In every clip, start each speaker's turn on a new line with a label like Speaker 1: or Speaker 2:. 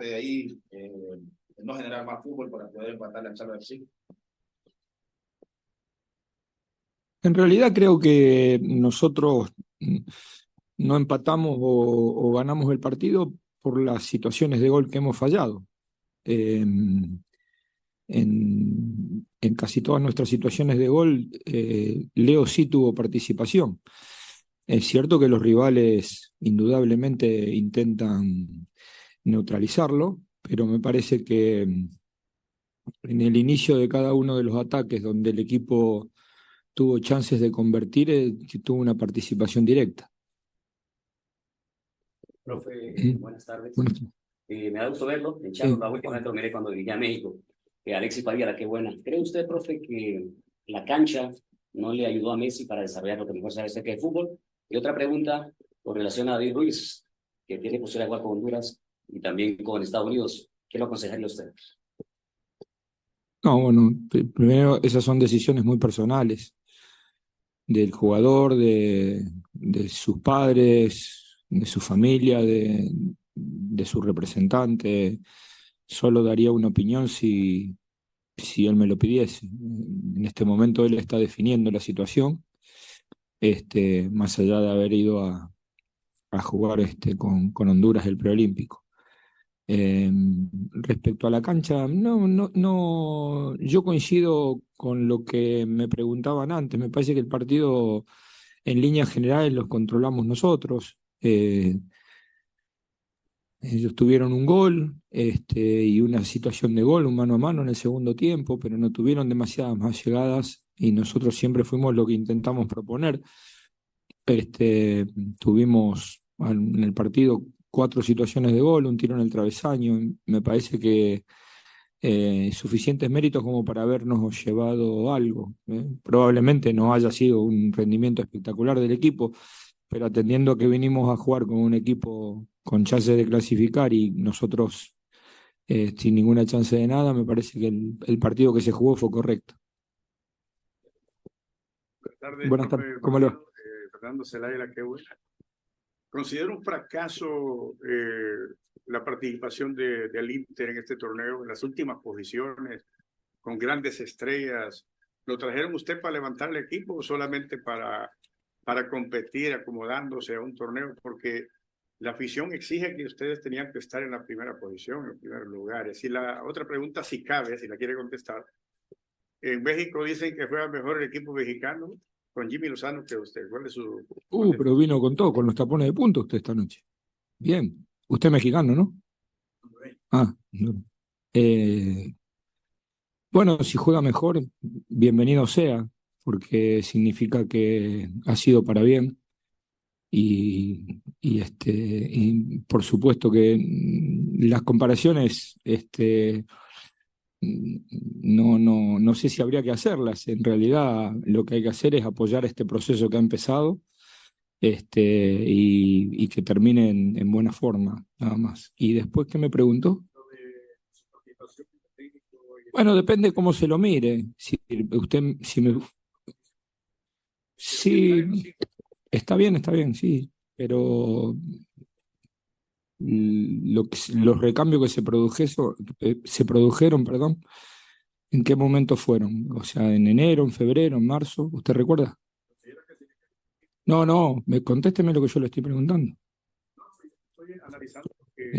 Speaker 1: parte de ahí, no generar más fútbol para poder empatar la charla del sí.
Speaker 2: En realidad creo que nosotros no empatamos o ganamos el partido por las situaciones de gol que hemos fallado. Eh, en casi todas nuestras situaciones de gol, Leo sí tuvo participación. Es cierto que los rivales indudablemente intentan neutralizarlo, pero me parece que en el inicio de cada uno de los ataques donde el equipo tuvo chances de convertir, tuvo una participación directa.
Speaker 3: Profe, buenas tardes.
Speaker 2: Bueno,
Speaker 3: Me da gusto verlo. En Charlos, la última vez lo miré cuando dirigía a México. Alexis Padilla, qué buena. ¿Cree usted, profe, que la cancha no le ayudó a Messi para desarrollar lo que mejor sabe acerca de fútbol? Y otra pregunta con relación a David Ruiz, que tiene posibilidad de jugar con Honduras y también con Estados Unidos. ¿Qué lo aconsejaría usted?
Speaker 2: no, bueno, primero esas son decisiones muy personales del jugador, de sus padres, de su familia, de su representante. Solo daría una opinión si él me lo pidiese. En este momento él está definiendo la situación, más allá de haber ido a jugar con Honduras el preolímpico. Eh, Respecto a la cancha, no, yo coincido con lo que me preguntaban antes. Me parece que el partido en líneas generales los controlamos nosotros. Ellos tuvieron un gol y una situación de gol, un mano a mano en el segundo tiempo, pero no tuvieron demasiadas más llegadas y nosotros siempre fuimos lo que intentamos proponer. Tuvimos en el partido 4 situaciones de gol, un tiro en el travesaño. Me parece que suficientes méritos como para habernos llevado algo. Probablemente no haya sido un rendimiento espectacular del equipo, pero atendiendo a que vinimos a jugar con un equipo con chances de clasificar y nosotros sin ninguna chance de nada, me parece que el partido que se jugó fue correcto.
Speaker 4: Buenas tardes,
Speaker 2: Buenas
Speaker 4: profe
Speaker 2: tardes, ¿cómo le va?
Speaker 4: Fernando Zelaya Laqueue. Considero un fracaso la participación del Inter en este torneo, en las últimas posiciones, con grandes estrellas. ¿Lo trajeron usted para levantar el equipo o solamente para competir acomodándose a un torneo? Porque la afición exige que ustedes tenían que estar en la primera posición, en el primer lugar. Y la otra pregunta, si cabe, si la quiere contestar. En México dicen que juega mejor el equipo mexicano con Jimmy Lozano que usted. ¿Cuál es su...?
Speaker 2: Pero vino con todo, con los tapones de punta usted esta noche. Bien. Usted es mexicano, ¿no? Ah, no. Bueno, si juega mejor, bienvenido sea, porque significa que ha sido para bien. Y por supuesto que las comparaciones, no sé si habría que hacerlas. En realidad, lo que hay que hacer es apoyar este proceso que ha empezado, y que termine en buena forma, nada más. ¿Y después qué me preguntó? Bueno, depende cómo se lo mire. Sí, está bien, sí, pero los recambios que se produjeron, perdón, ¿en qué momento fueron? O sea, ¿en enero, en febrero, en marzo? ¿Usted recuerda? No, contésteme lo que yo le estoy preguntando.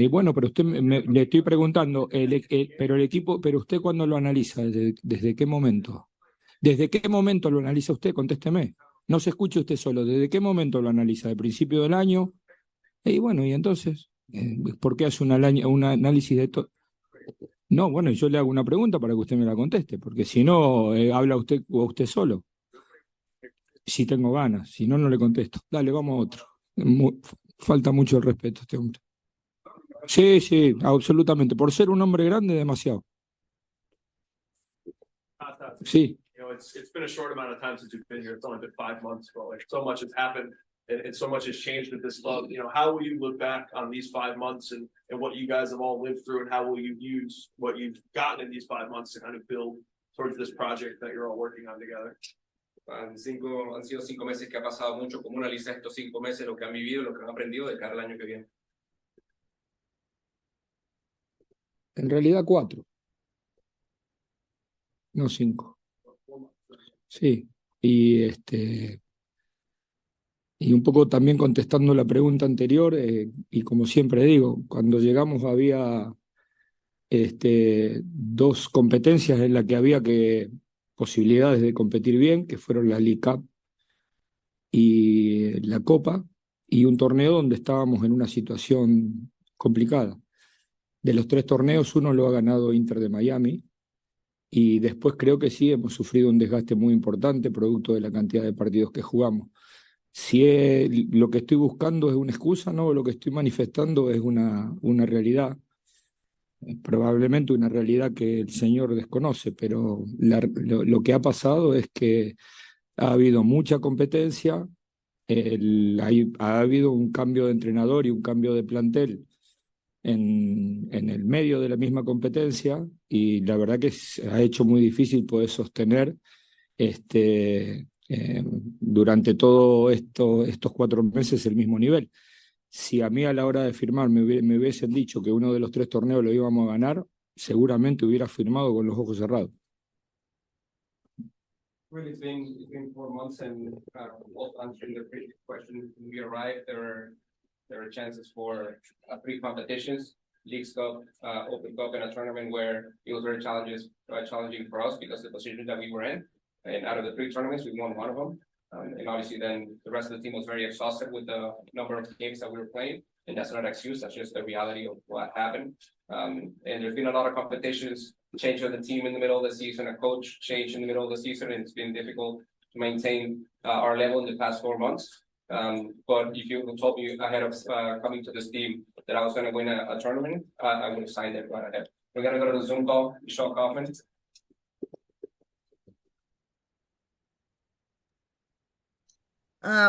Speaker 2: Bueno, pero usted le estoy preguntando, pero el equipo, pero usted ¿cuándo lo analiza? ¿Desde qué momento? ¿Desde qué momento lo analiza usted? Contésteme. No se escuche usted solo. ¿Desde qué momento lo analiza? ¿De principio del año? Y bueno, y entonces, ¿por qué hace un análisis de todo? No, bueno, yo le hago una pregunta para que usted me la conteste, porque si no, habla usted o usted solo. Si tengo ganas, si no, no le contesto. Dale, vamos a otro. Falta mucho el respeto a este hombre. Sí, absolutamente. Por ser un hombre grande, demasiado. Sí.
Speaker 5: You know, it's been a short amount of time since you've been here. It's only been 5 months, but like so much has happened and so much has changed at this club. You know, how will you look back on these 5 months and what you guys have all lived through, and how will you use what you've gotten in these 5 months to kind of build towards this project that you're all working on together?
Speaker 6: Han sido 5 meses que ha pasado mucho. ¿Cómo analiza estos 5 meses, lo que han vivido, lo que han aprendido de cara al año que viene?
Speaker 2: En realidad 4, no 5. Sí, y un poco también contestando la pregunta anterior, y como siempre digo, cuando llegamos había 2 competencias en las que había posibilidades de competir bien, que fueron la League Cup y la Copa, y un torneo donde estábamos en una situación complicada. De los 3 torneos, uno lo ha ganado Inter de Miami, y después creo que sí, hemos sufrido un desgaste muy importante producto de la cantidad de partidos que jugamos. Si lo que estoy buscando es una excusa, no, lo que estoy manifestando es una realidad, probablemente una realidad que el Señor desconoce, pero lo que ha pasado es que ha habido mucha competencia, ha habido un cambio de entrenador y un cambio de plantel en el medio de la misma competencia, y la verdad que se ha hecho muy difícil poder sostener durante todos estos 4 meses el mismo nivel. Si a mí a la hora de firmar me hubiesen dicho que uno de los 3 torneos lo íbamos a ganar, seguramente hubiera firmado con los ojos cerrados.
Speaker 6: Well, it's been 4 months, and also answering the previous question, when we arrived, there were chances for 3 competitions, Leagues Cup, Open Cup, and a tournament where it was very challenging for us because of the position that we were in. And out of the 3 tournaments, we won one of them. And obviously then the rest of the team was very exhausted with the number of games that we were playing. And that's not an excuse, that's just the reality of what happened. And there's been a lot of competitions, change of the team in the middle of the season, a coach change in the middle of the season, and it's been difficult to maintain our level in the past 4 months. But if you told me ahead of coming to this team that I was going to win a tournament, I would have signed it right ahead. We're going to go to the Zoom call, Sean Kaufman.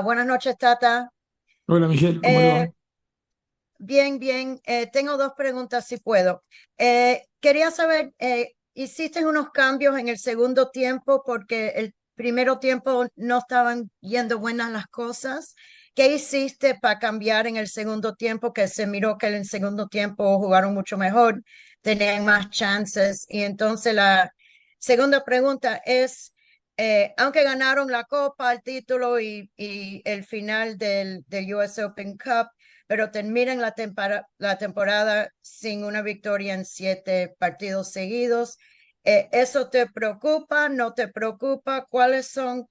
Speaker 7: Buenas noches, Tata.
Speaker 2: Hola, Michelle, ¿cómo le va?
Speaker 7: Bien, bien. Tengo 2 preguntas, si puedo. Quería saber, ¿hiciste unos cambios en el segundo tiempo porque el primero tiempo no estaban yendo buenas las cosas? ¿Qué hiciste para cambiar en el segundo tiempo, que se miró que en el segundo tiempo jugaron mucho mejor, tenían más chances? Y entonces la segunda pregunta es, aunque ganaron la Copa, el título y el final del US Open Cup, pero terminan la temporada sin una victoria en 7 partidos seguidos. ¿Eso te preocupa? ¿No te preocupa? ¿Cuáles son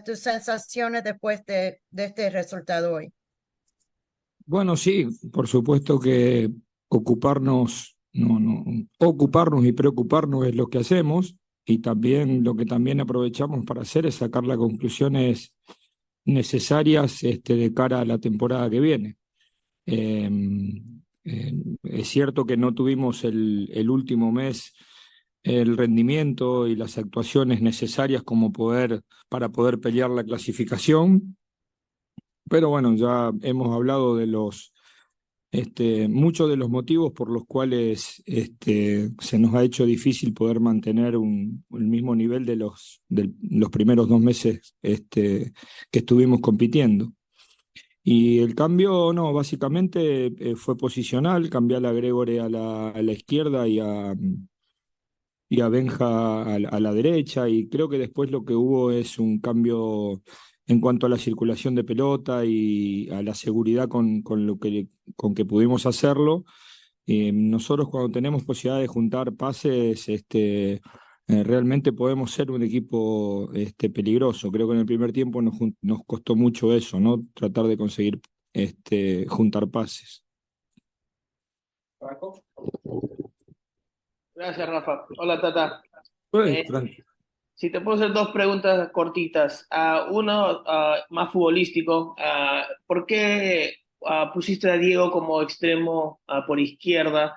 Speaker 7: tus sensaciones después de este resultado hoy?
Speaker 2: Bueno, sí, por supuesto que ocuparnos, ocuparnos y preocuparnos es lo que hacemos, y también lo que también aprovechamos para hacer es sacar las conclusiones necesarias de cara a la temporada que viene. Es cierto que no tuvimos el último mes el rendimiento y las actuaciones necesarias para poder pelear la clasificación, pero bueno, ya hemos hablado de muchos de los motivos por los cuales se nos ha hecho difícil poder mantener el mismo nivel de los primeros 2 meses que estuvimos compitiendo. Y el cambio, no, básicamente fue posicional, cambiar a Gregore a la izquierda y a Benja a la derecha, y creo que después lo que hubo es un cambio en cuanto a la circulación de pelota y a la seguridad con que pudimos hacerlo. Nosotros, cuando tenemos posibilidad de juntar pases, realmente podemos ser un equipo peligroso. Creo que en el primer tiempo nos costó mucho eso, ¿no? Tratar de conseguir juntar pases.
Speaker 6: Franco.
Speaker 8: Gracias, Rafa. Hola, Tata.
Speaker 2: Frank.
Speaker 8: Si te puedo hacer 2 preguntas cortitas. Uno, más futbolístico. ¿Por qué pusiste a Diego como extremo por izquierda?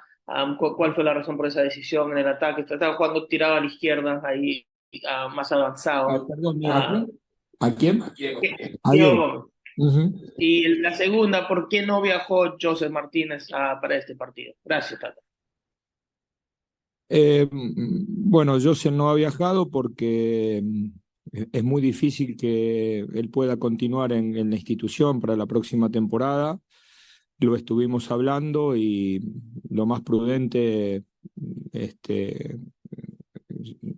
Speaker 8: ¿Cuál fue la razón por esa decisión en el ataque? Estaba jugando tirado a la izquierda, ahí más avanzado.
Speaker 2: Perdón, ¿a quién?
Speaker 6: Diego.
Speaker 2: A
Speaker 8: Diego.
Speaker 2: Ujú.
Speaker 8: Y la segunda, ¿por qué no viajó Joseph Martínez para este partido? Gracias, Tata.
Speaker 2: Bueno, José no ha viajado porque es muy difícil que él pueda continuar en la institución para la próxima temporada. Lo estuvimos hablando y lo más prudente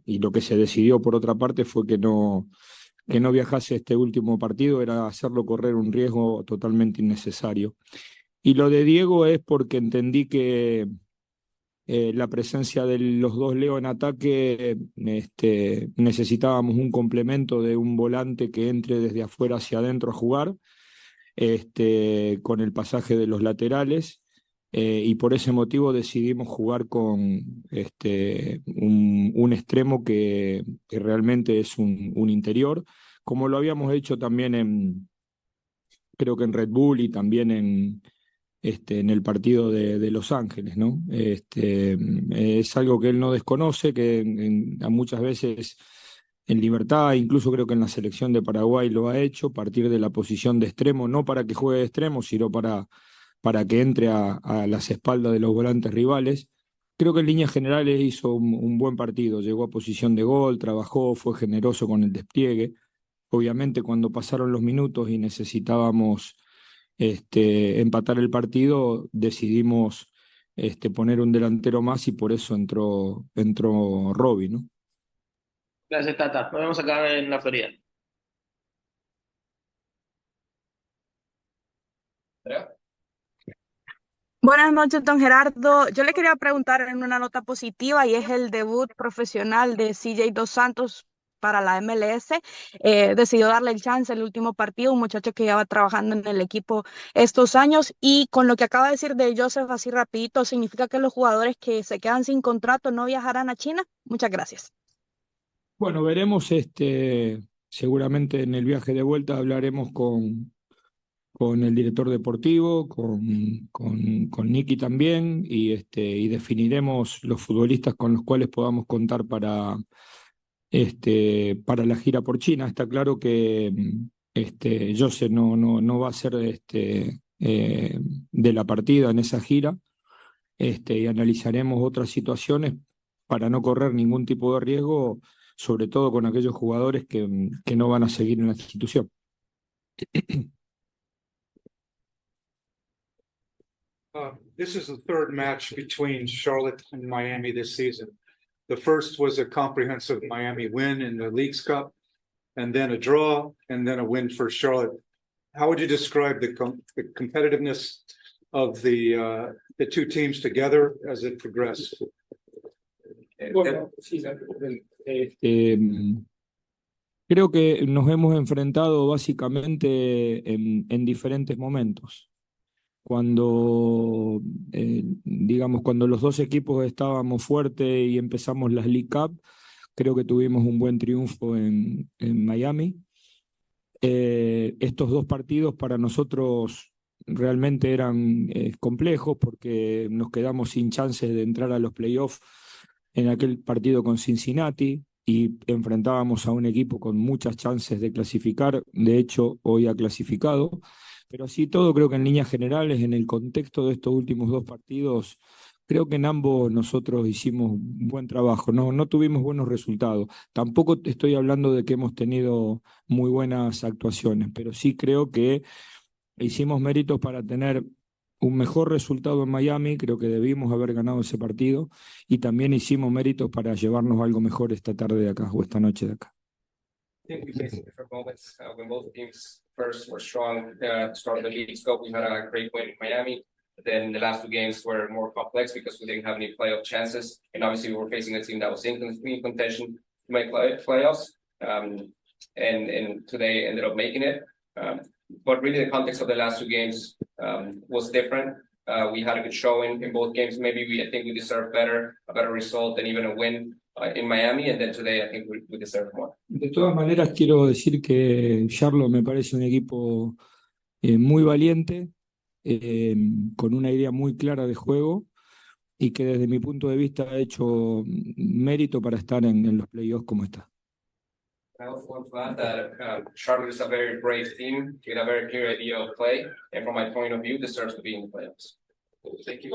Speaker 2: y lo que se decidió por otra parte fue que no viajase este último partido, era hacerlo correr un riesgo totalmente innecesario. Y lo de Diego es porque entendí que la presencia de los dos Leo en ataque, necesitábamos un complemento de un volante que entre desde afuera hacia adentro a jugar, con el pasaje de los laterales, y por ese motivo decidimos jugar con un extremo que realmente es un interior, como lo habíamos hecho también creo que en Red Bull y también en el partido de Los Ángeles, ¿no? Es algo que él no desconoce, que muchas veces en Libertad, incluso creo que en la selección de Paraguay lo ha hecho, partir de la posición de extremo, no para que juegue de extremo, sino para que entre a las espaldas de los volantes rivales. Creo que en líneas generales hizo un buen partido, llegó a posición de gol, trabajó, fue generoso con el despliegue. Obviamente cuando pasaron los minutos y necesitábamos empatar el partido, decidimos poner un delantero más y por eso entró Robbie, ¿no?
Speaker 8: Gracias, Tata. Nos vemos acá en la Florida.
Speaker 9: Buenas noches, don Gerardo. Yo le quería preguntar en una nota positiva y es el debut profesional de CJ Dos Santos para la MLS. Decidió darle el chance el último partido, un muchacho que lleva trabajando en el equipo estos años. Y con lo que acaba de decir de Joseph así rapidito, ¿significa que los jugadores que se quedan sin contrato no viajarán a China? Muchas gracias.
Speaker 2: Bueno, veremos, seguramente en el viaje de vuelta hablaremos con el director deportivo, con Nicky también, y definiremos los futbolistas con los cuales podamos contar para la gira por China. Está claro que Jose no va a ser de la partida en esa gira, y analizaremos otras situaciones para no correr ningún tipo de riesgo, sobre todo con aquellos jugadores que no van a seguir en la institución.
Speaker 10: This is the third match between Charlotte and Miami this season. The first was a comprehensive Miami win in the Leagues Cup, and then a draw, and then a win for Charlotte. How would you describe the competitiveness of the two teams together as it progressed?
Speaker 2: Bueno, creo que nos hemos enfrentado básicamente en diferentes momentos. Cuando los dos equipos estábamos fuertes y empezamos las League Cup, creo que tuvimos un buen triunfo en Miami. Estos dos partidos para nosotros realmente eran complejos porque nos quedamos sin chances de entrar a los playoffs en aquel partido con Cincinnati y enfrentábamos a un equipo con muchas chances de clasificar. De hecho, hoy ha clasificado. Pero así todo, creo que en líneas generales, en el contexto de estos últimos dos partidos, creo que en ambos nosotros hicimos un buen trabajo. No tuvimos buenos resultados. Tampoco estoy hablando de que hemos tenido muy buenas actuaciones, pero sí creo que hicimos méritos para tener un mejor resultado en Miami. Creo que debimos haber ganado ese partido y también hicimos méritos para llevarnos algo mejor esta tarde de acá o esta noche de acá.
Speaker 6: I think we faced different moments when both teams first were strong. Start of the Leagues Cup, we had a great win in Miami. Then the last two games were more complex because we didn't have any playoff chances, and obviously we were facing a team that was in contention to make playoffs. And today ended up making it. But really, the context of the last two games was different. We had a good showing in both games. Maybe I think we deserved a better result, and even a win in Miami, and then today I think we deserve more.
Speaker 2: De todas maneras, quiero decir que Charlotte me parece un equipo muy valiente, con una idea muy clara de juego y que desde mi punto de vista ha hecho mérito para estar en los playoffs como está.
Speaker 6: I also want to add that Charlotte is a very brave team, with a very clear idea of play, and from my point of view, deserves to be in the playoffs. Thank you.